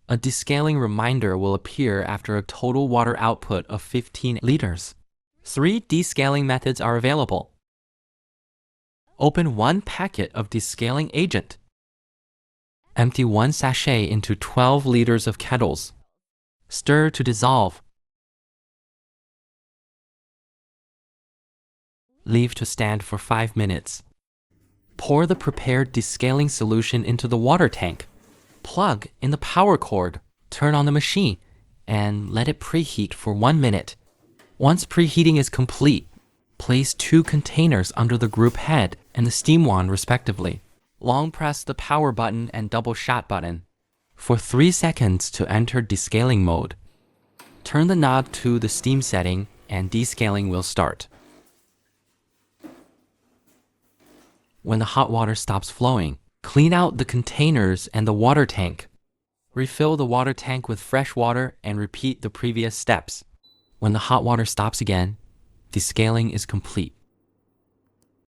A descaling reminder will appear after a total water output of 15 liters. 3 descaling methods are available. Open 1 packet of descaling agent. Empty 1 sachet into 12 liters of kettles. Stir to dissolve. Leave to stand for 5 minutes. Pour the prepared descaling solution into the water tank. Plug in the power cord, turn on the machine, and let it preheat for 1 minute. Once preheating is complete, place 2 containers under the group head and the steam wand respectively. Long press the power button and double shot button for 3 seconds to enter descaling mode. Turn the knob to the steam setting and descaling will start. When the hot water stops flowing, clean out the containers and the water tank. Refill the water tank with fresh water and repeat the previous steps. When the hot water stops again, descaling is complete.